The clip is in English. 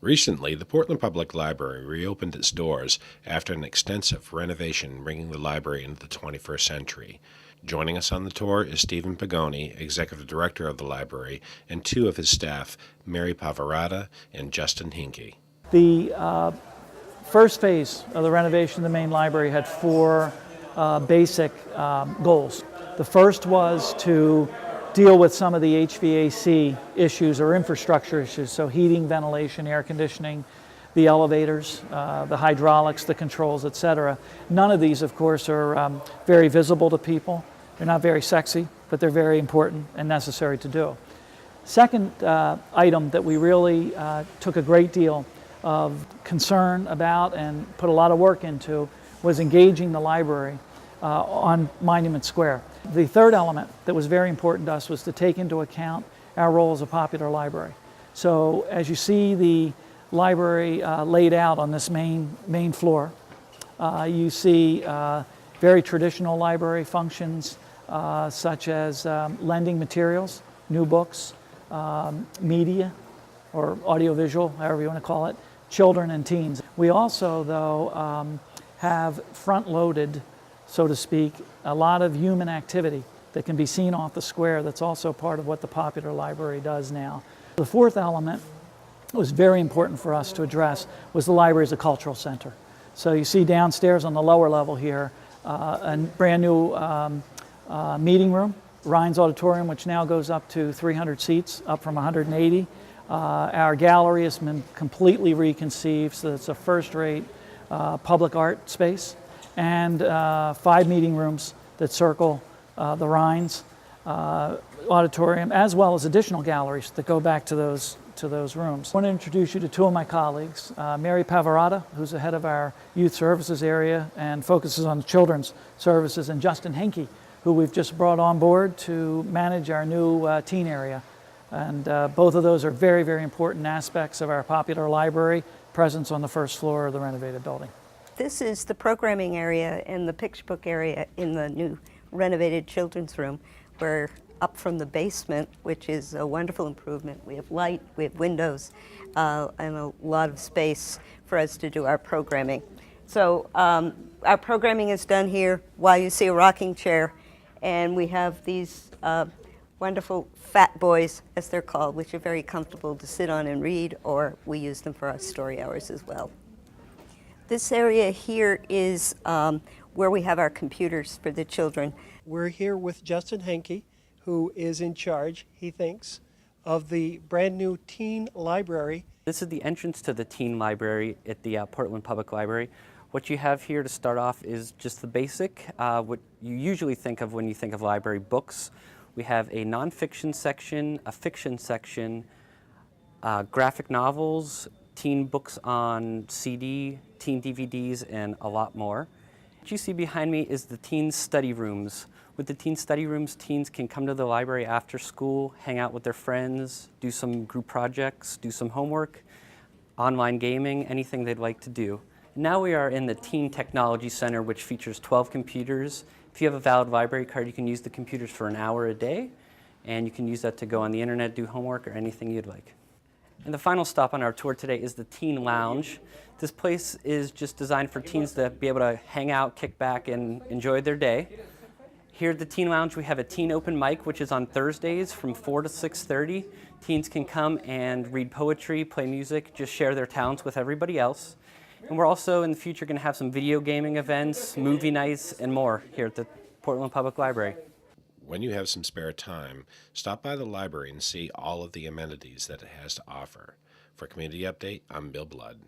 Recently, the Portland Public Library reopened its doors after an extensive renovation bringing the library into the 21st century. Joining us on the tour is Stephen Pagoni, Executive Director of the library, and two of his staff, Mary Pavarata and Justin Hinke. The first phase of the renovation of the main library had four basic goals. The first was to deal with some of the HVAC issues or infrastructure issues, so heating, ventilation, air conditioning, the elevators, the hydraulics, the controls, etc. None of these, of course, are very visible to people. They're not very sexy, but they're very important and necessary to do. Second item that we really took a great deal of concern about and put a lot of work into was engaging the library on Monument Square. The third element that was very important to us was to take into account our role as a popular library. So as you see the library laid out on this main floor, you see very traditional library functions such as lending materials, new books, media or audiovisual, however you want to call it, children and teens. We also, though, have front-loaded, so to speak, a lot of human activity that can be seen off the square that's also part of what the popular library does now. The fourth element that was very important for us to address was the library as a cultural center. So you see downstairs on the lower level here a brand new meeting room, Rhines Auditorium, which now goes up to 300 seats, up from 180. Our gallery has been completely reconceived, so it's a first-rate public art space, and 5 meeting rooms that circle the Rhines Auditorium, as well as additional galleries that go back to those rooms. I want to introduce you to two of my colleagues, Mary Pavarata, who's the head of our youth services area and focuses on children's services, and Justin Hinke, who we've just brought on board to manage our new teen area. And both of those are very, very important aspects of our popular library presence on the first floor of the renovated building. This is the programming area and the picture book area in the new renovated children's room. We're up from the basement, which is a wonderful improvement. We have light, we have windows, and a lot of space for us to do our programming. So our programming is done here while you see a rocking chair, and we have these wonderful fat boys, as they're called, which are very comfortable to sit on and read, or we use them for our story hours as well. This area here is where we have our computers for the children. We're here with Justin Henke, who is in charge, he thinks, of the brand new teen library. This is the entrance to the teen library at the Portland Public Library. What you have here to start off is just the basic, what you usually think of when you think of library books. We have a nonfiction section, a fiction section, graphic novels, teen books on CD, teen DVDs, and a lot more. What you see behind me is the teen study rooms. With the teen study rooms, teens can come to the library after school, hang out with their friends, do some group projects, do some homework, online gaming, anything they'd like to do. Now we are in the Teen Technology Center, which features 12 computers. If you have a valid library card, you can use the computers for an hour a day, and you can use that to go on the internet, do homework, or anything you'd like. And the final stop on our tour today is the Teen Lounge. This place is just designed for teens to be able to hang out, kick back, and enjoy their day. Here at the Teen Lounge, we have a teen open mic, which is on Thursdays from 4 to 6:30. Teens can come and read poetry, play music, just share their talents with everybody else. And we're also in the future going to have some video gaming events, movie nights, and more here at the Portland Public Library. When you have some spare time, stop by the library and see all of the amenities that it has to offer. For Community Update, I'm Bill Blood.